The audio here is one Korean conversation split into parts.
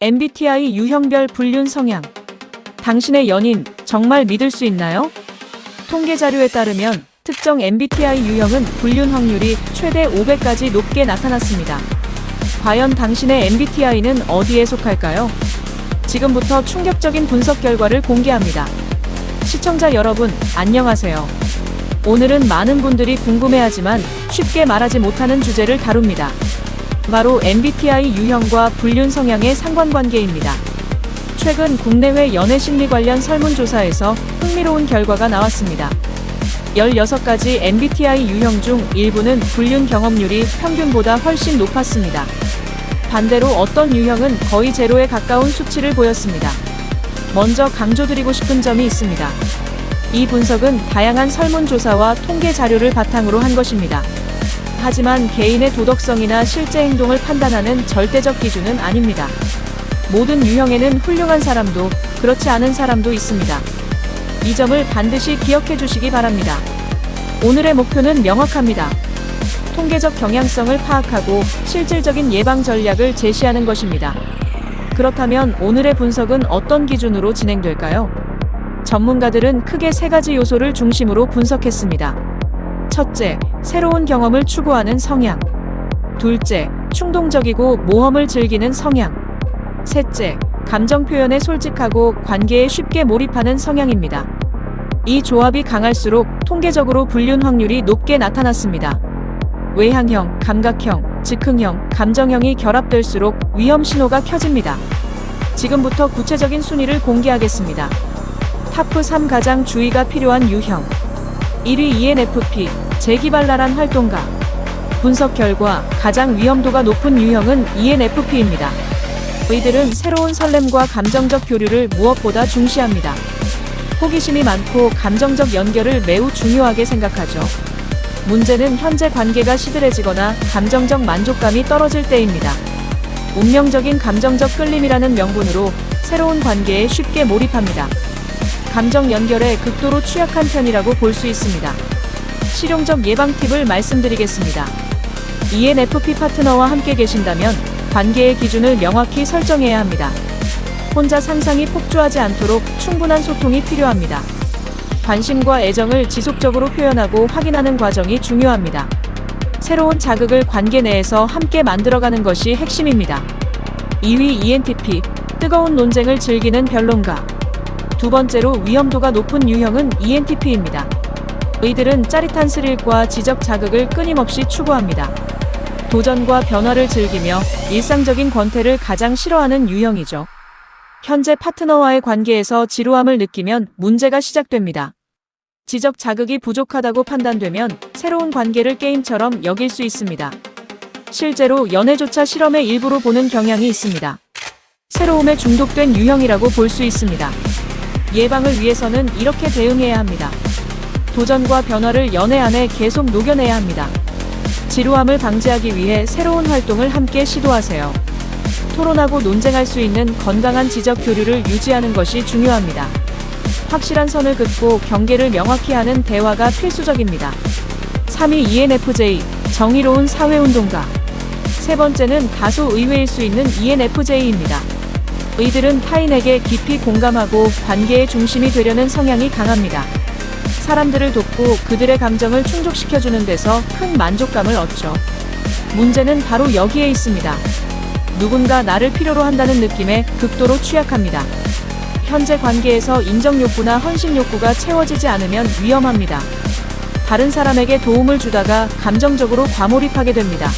MBTI 유형별 불륜 성향. 당신의 연인 정말 믿을 수 있나요? 통계 자료에 따르면 특정 MBTI 유형은 불륜 확률이 최대 5배까지 높게 나타났습니다. 과연 당신의 MBTI는 어디에 속할까요? 지금부터 충격적인 분석 결과를 공개합니다. 시청자 여러분, 안녕하세요. 오늘은 많은 분들이 궁금해하지만 쉽게 말하지 못하는 주제를 다룹니다. 바로 MBTI 유형과 불륜 성향의 상관관계입니다. 최근 국내외 연애 심리 관련 설문조사에서 흥미로운 결과가 나왔습니다. 16가지 MBTI 유형 중 일부는 불륜 경험률이 평균보다 훨씬 높았습니다. 반대로 어떤 유형은 거의 제로에 가까운 수치를 보였습니다. 먼저 강조드리고 싶은 점이 있습니다. 이 분석은 다양한 설문조사와 통계 자료를 바탕으로 한 것입니다. 하지만 개인의 도덕성이나 실제 행동을 판단하는 절대적 기준은 아닙니다. 모든 유형에는 훌륭한 사람도 그렇지 않은 사람도 있습니다. 이 점을 반드시 기억해 주시기 바랍니다. 오늘의 목표는 명확합니다. 통계적 경향성을 파악하고 실질적인 예방 전략을 제시하는 것입니다. 그렇다면 오늘의 분석은 어떤 기준으로 진행될까요? 전문가들은 크게 3가지 요소를 중심으로 분석했습니다. 첫째, 새로운 경험을 추구하는 성향. 둘째, 충동적이고 모험을 즐기는 성향. 셋째, 감정 표현에 솔직하고 관계에 쉽게 몰입하는 성향입니다. 이 조합이 강할수록 통계적으로 불륜 확률이 높게 나타났습니다. 외향형, 감각형, 즉흥형, 감정형이 결합될수록 위험 신호가 켜집니다. 지금부터 구체적인 순위를 공개하겠습니다. 탑 3 가장 주의가 필요한 유형. 1위 ENFP, 재기발랄한 활동가. 분석 결과 가장 위험도가 높은 유형은 ENFP입니다. 이들은 새로운 설렘과 감정적 교류를 무엇보다 중시합니다. 호기심이 많고 감정적 연결을 매우 중요하게 생각하죠. 문제는 현재 관계가 시들해지거나 감정적 만족감이 떨어질 때입니다. 운명적인 감정적 끌림이라는 명분으로 새로운 관계에 쉽게 몰입합니다. 감정 연결에 극도로 취약한 편이라고 볼 수 있습니다. 실용적 예방 팁을 말씀드리겠습니다. ENFP 파트너와 함께 계신다면 관계의 기준을 명확히 설정해야 합니다. 혼자 상상이 폭주하지 않도록 충분한 소통이 필요합니다. 관심과 애정을 지속적으로 표현하고 확인하는 과정이 중요합니다. 새로운 자극을 관계 내에서 함께 만들어가는 것이 핵심입니다. 2위 ENTP, 뜨거운 논쟁을 즐기는 변론가. 두 번째로 위험도가 높은 유형은 ENTP입니다. 이들은 짜릿한 스릴과 지적 자극을 끊임없이 추구합니다. 도전과 변화를 즐기며 일상적인 권태를 가장 싫어하는 유형이죠. 현재 파트너와의 관계에서 지루함을 느끼면 문제가 시작됩니다. 지적 자극이 부족하다고 판단되면 새로운 관계를 게임처럼 여길 수 있습니다. 실제로 연애조차 실험의 일부로 보는 경향이 있습니다. 새로움에 중독된 유형이라고 볼 수 있습니다. 예방을 위해서는 이렇게 대응해야 합니다. 도전과 변화를 연애 안에 계속 녹여내야 합니다. 지루함을 방지하기 위해 새로운 활동을 함께 시도하세요. 토론하고 논쟁할 수 있는 건강한 지적 교류를 유지하는 것이 중요합니다. 확실한 선을 긋고 경계를 명확히 하는 대화가 필수적입니다. 3위 ENFJ, 정의로운 사회운동가. 세 번째는 다소 의외일 수 있는 ENFJ입니다. 이들은 타인에게 깊이 공감하고 관계의 중심이 되려는 성향이 강합니다. 사람들을 돕고 그들의 감정을 충족시켜주는 데서 큰 만족감을 얻죠. 문제는 바로 여기에 있습니다. 누군가 나를 필요로 한다는 느낌에 극도로 취약합니다. 현재 관계에서 인정 욕구나 헌신 욕구가 채워지지 않으면 위험합니다. 다른 사람에게 도움을 주다가 감정적으로 과몰입하게 됩니다.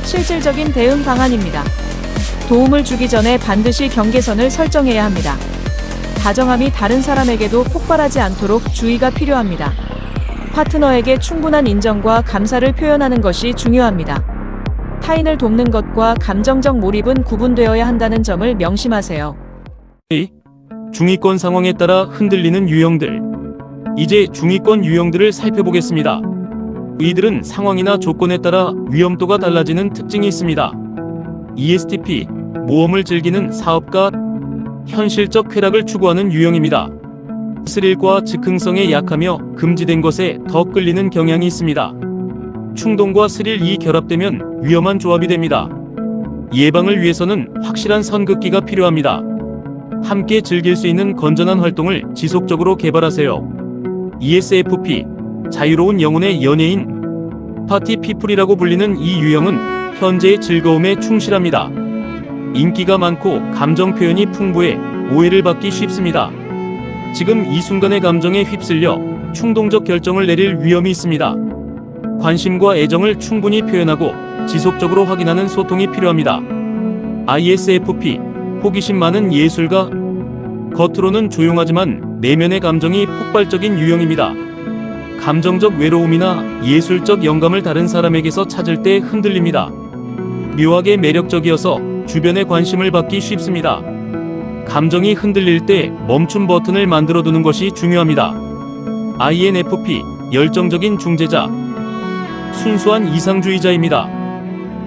실질적인 대응 방안입니다. 도움을 주기 전에 반드시 경계선을 설정해야 합니다. 다정함이 다른 사람에게도 폭발하지 않도록 주의가 필요합니다. 파트너에게 충분한 인정과 감사를 표현하는 것이 중요합니다. 타인을 돕는 것과 감정적 몰입은 구분되어야 한다는 점을 명심하세요. 중위권 상황에 따라 흔들리는 유형들. 이제 중위권 유형들을 살펴보겠습니다. 이들은 상황이나 조건에 따라 위험도가 달라지는 특징이 있습니다. ESTP, 모험을 즐기는 사업가, 현실적 쾌락을 추구하는 유형입니다. 스릴과 즉흥성에 약하며 금지된 것에 더 끌리는 경향이 있습니다. 충동과 스릴이 결합되면 위험한 조합이 됩니다. 예방을 위해서는 확실한 선긋기가 필요합니다. 함께 즐길 수 있는 건전한 활동을 지속적으로 개발하세요. ESFP, 자유로운 영혼의 연예인, 파티 피플이라고 불리는 이 유형은 현재의 즐거움에 충실합니다. 인기가 많고 감정 표현이 풍부해 오해를 받기 쉽습니다. 지금 이 순간의 감정에 휩쓸려 충동적 결정을 내릴 위험이 있습니다. 관심과 애정을 충분히 표현하고 지속적으로 확인하는 소통이 필요합니다. ISFP, 호기심 많은 예술가, 겉으로는 조용하지만 내면의 감정이 폭발적인 유형입니다. 감정적 외로움이나 예술적 영감을 다른 사람에게서 찾을 때 흔들립니다. 묘하게 매력적이어서 주변의 관심을 받기 쉽습니다. 감정이 흔들릴 때 멈춤 버튼을 만들어두는 것이 중요합니다. INFP, 열정적인 중재자, 순수한 이상주의자입니다.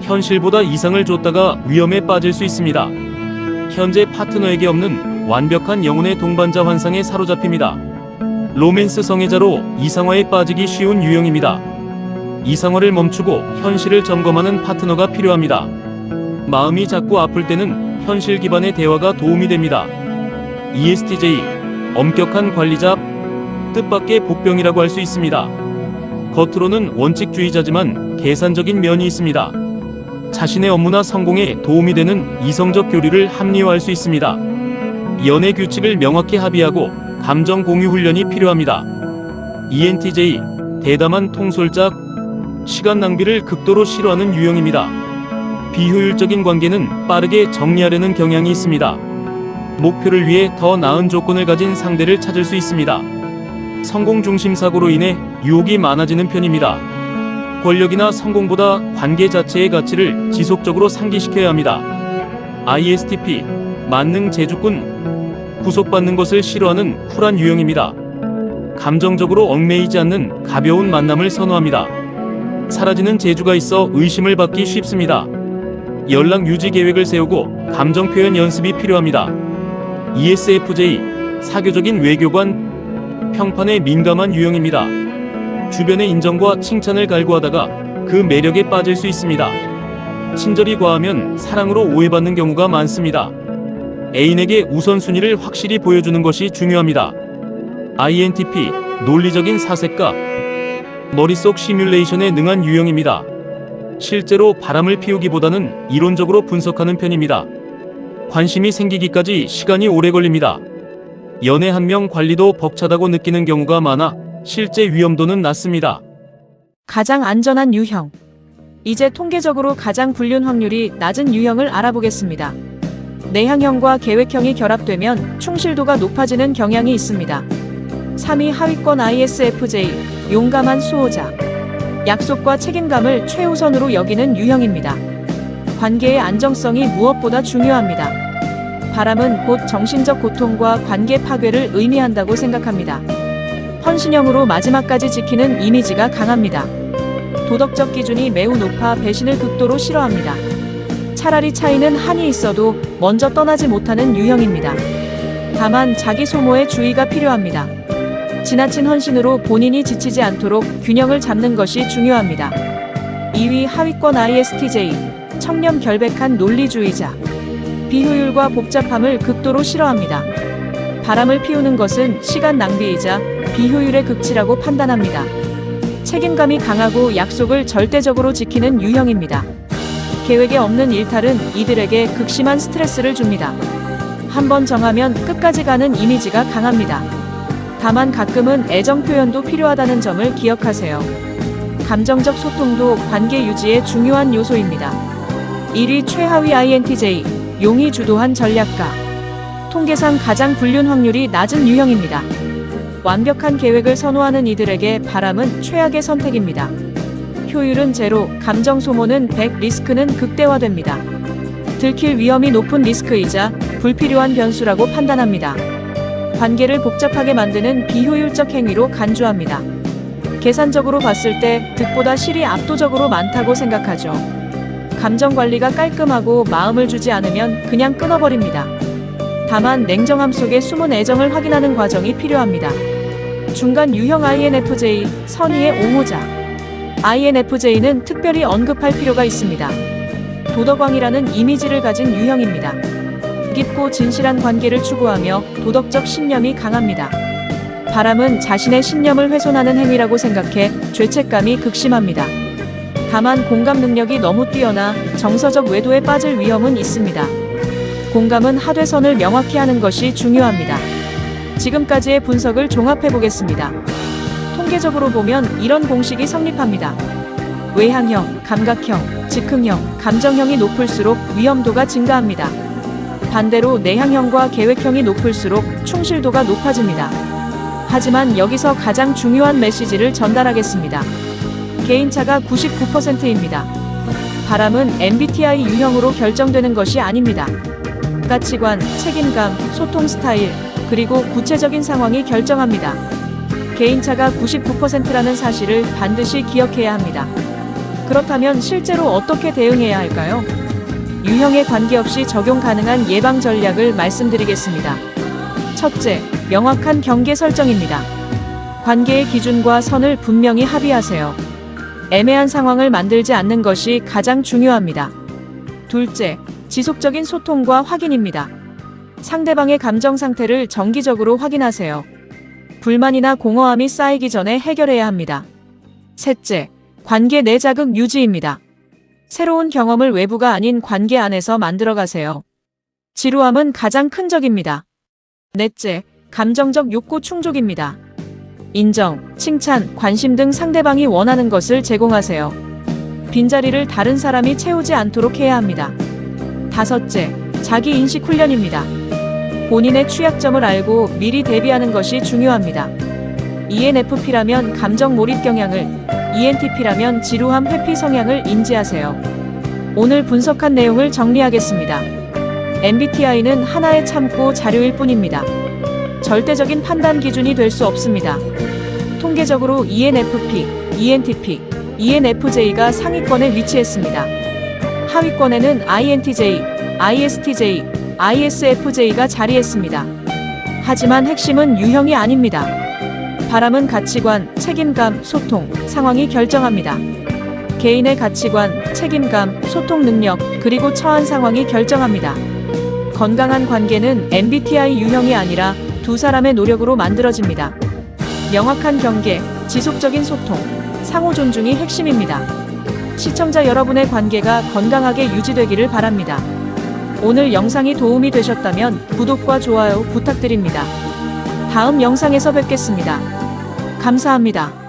현실보다 이상을 쫓다가 위험에 빠질 수 있습니다. 현재 파트너에게 없는 완벽한 영혼의 동반자 환상에 사로잡힙니다. 로맨스 성애자로 이상화에 빠지기 쉬운 유형입니다. 이상화를 멈추고 현실을 점검하는 파트너가 필요합니다. 마음이 자꾸 아플 때는 현실 기반의 대화가 도움이 됩니다. ESTJ, 엄격한 관리자, 뜻밖의 복병이라고 할 수 있습니다. 겉으로는 원칙주의자지만 계산적인 면이 있습니다. 자신의 업무나 성공에 도움이 되는 이성적 교류를 합리화할 수 있습니다. 연애 규칙을 명확히 합의하고 감정 공유 훈련이 필요합니다. ENTJ, 대담한 통솔자, 시간 낭비를 극도로 싫어하는 유형입니다. 비효율적인 관계는 빠르게 정리하려는 경향이 있습니다. 목표를 위해 더 나은 조건을 가진 상대를 찾을 수 있습니다. 성공 중심 사고로 인해 유혹이 많아지는 편입니다. 권력이나 성공보다 관계 자체의 가치를 지속적으로 상기시켜야 합니다. ISTP, 만능 제주꾼, 구속받는 것을 싫어하는 쿨한 유형입니다. 감정적으로 얽매이지 않는 가벼운 만남을 선호합니다. 사라지는 재주가 있어 의심을 받기 쉽습니다. 연락 유지 계획을 세우고 감정 표현 연습이 필요합니다. ESFJ, 사교적인 외교관, 평판에 민감한 유형입니다. 주변의 인정과 칭찬을 갈구하다가 그 매력에 빠질 수 있습니다. 친절이 과하면 사랑으로 오해받는 경우가 많습니다. 애인에게 우선순위를 확실히 보여주는 것이 중요합니다. INTP, 논리적인 사색가, 머릿속 시뮬레이션에 능한 유형입니다. 실제로 바람을 피우기보다는 이론적으로 분석하는 편입니다. 관심이 생기기까지 시간이 오래 걸립니다. 연애 한 명 관리도 벅차다고 느끼는 경우가 많아 실제 위험도는 낮습니다. 가장 안전한 유형. 이제 통계적으로 가장 불륜 확률이 낮은 유형을 알아보겠습니다. 내향형과 계획형이 결합되면 충실도가 높아지는 경향이 있습니다. 3위 하위권 ISFJ, 용감한 수호자. 약속과 책임감을 최우선으로 여기는 유형입니다. 관계의 안정성이 무엇보다 중요합니다. 바람은 곧 정신적 고통과 관계 파괴를 의미한다고 생각합니다. 헌신형으로 마지막까지 지키는 이미지가 강합니다. 도덕적 기준이 매우 높아 배신을 극도로 싫어합니다. 차라리 차이는 한이 있어도 먼저 떠나지 못하는 유형입니다. 다만 자기 소모에 주의가 필요합니다. 지나친 헌신으로 본인이 지치지 않도록 균형을 잡는 것이 중요합니다. 2위 하위권 ISTJ, 청렴 결백한 논리주의자. 비효율과 복잡함을 극도로 싫어합니다. 바람을 피우는 것은 시간 낭비이자 비효율의 극치라고 판단합니다. 책임감이 강하고 약속을 절대적으로 지키는 유형입니다. 계획에 없는 일탈은 이들에게 극심한 스트레스를 줍니다. 한번 정하면 끝까지 가는 이미지가 강합니다. 다만 가끔은 애정 표현도 필요하다는 점을 기억하세요. 감정적 소통도 관계 유지의 중요한 요소입니다. 1위 최하위 INTJ, 용이 주도한 전략가. 통계상 가장 불륜 확률이 낮은 유형입니다. 완벽한 계획을 선호하는 이들에게 바람은 최악의 선택입니다. 효율은 제로, 감정 소모는 100, 리스크는 극대화됩니다. 들킬 위험이 높은 리스크이자 불필요한 변수라고 판단합니다. 관계를 복잡하게 만드는 비효율적 행위로 간주합니다. 계산적으로 봤을 때 득보다 실이 압도적으로 많다고 생각하죠. 감정 관리가 깔끔하고 마음을 주지 않으면 그냥 끊어버립니다. 다만 냉정함 속에 숨은 애정을 확인하는 과정이 필요합니다. 중간 유형 INFJ, 선의의 옹호자. INFJ는 특별히 언급할 필요가 있습니다. 도덕왕이라는 이미지를 가진 유형입니다. 깊고 진실한 관계를 추구하며 도덕적 신념이 강합니다. 바람은 자신의 신념을 훼손하는 행위라고 생각해 죄책감이 극심합니다. 다만 공감 능력이 너무 뛰어나 정서적 외도에 빠질 위험은 있습니다. 공감은 하되선을 명확히 하는 것이 중요합니다. 지금까지의 분석을 종합해 보겠습니다. 통계적으로 보면 이런 공식이 성립합니다. 외향형, 감각형, 즉흥형, 감정형이 높을수록 위험도가 증가합니다. 반대로 내향형과 계획형이 높을수록 충실도가 높아집니다. 하지만 여기서 가장 중요한 메시지를 전달하겠습니다. 개인차가 99%입니다. 바람은 MBTI 유형으로 결정되는 것이 아닙니다. 가치관, 책임감, 소통 스타일, 그리고 구체적인 상황이 결정합니다. 개인차가 99%라는 사실을 반드시 기억해야 합니다. 그렇다면 실제로 어떻게 대응해야 할까요? 유형에 관계없이 적용 가능한 예방 전략을 말씀드리겠습니다. 첫째, 명확한 경계 설정입니다. 관계의 기준과 선을 분명히 합의하세요. 애매한 상황을 만들지 않는 것이 가장 중요합니다. 둘째, 지속적인 소통과 확인입니다. 상대방의 감정 상태를 정기적으로 확인하세요. 불만이나 공허함이 쌓이기 전에 해결해야 합니다. 셋째, 관계 내 자극 유지입니다. 새로운 경험을 외부가 아닌 관계 안에서 만들어가세요. 지루함은 가장 큰 적입니다. 넷째, 감정적 욕구 충족입니다. 인정, 칭찬, 관심 등 상대방이 원하는 것을 제공하세요. 빈자리를 다른 사람이 채우지 않도록 해야 합니다. 다섯째, 자기 인식 훈련입니다. 본인의 취약점을 알고 미리 대비하는 것이 중요합니다. ENFP라면 감정 몰입 경향을, ENTP라면 지루함 회피 성향을 인지하세요. 오늘 분석한 내용을 정리하겠습니다. MBTI는 하나의 참고 자료일 뿐입니다. 절대적인 판단 기준이 될 수 없습니다. 통계적으로 ENFP, ENTP, ENFJ가 상위권에 위치했습니다. 하위권에는 INTJ, ISTJ, ISFJ가 자리했습니다. 하지만 핵심은 유형이 아닙니다. 바람은 가치관, 책임감, 소통, 상황이 결정합니다. 개인의 가치관, 책임감, 소통 능력, 그리고 처한 상황이 결정합니다. 건강한 관계는 MBTI 유형이 아니라 두 사람의 노력으로 만들어집니다. 명확한 경계, 지속적인 소통, 상호 존중이 핵심입니다. 시청자 여러분의 관계가 건강하게 유지되기를 바랍니다. 오늘 영상이 도움이 되셨다면 구독과 좋아요 부탁드립니다. 다음 영상에서 뵙겠습니다. 감사합니다.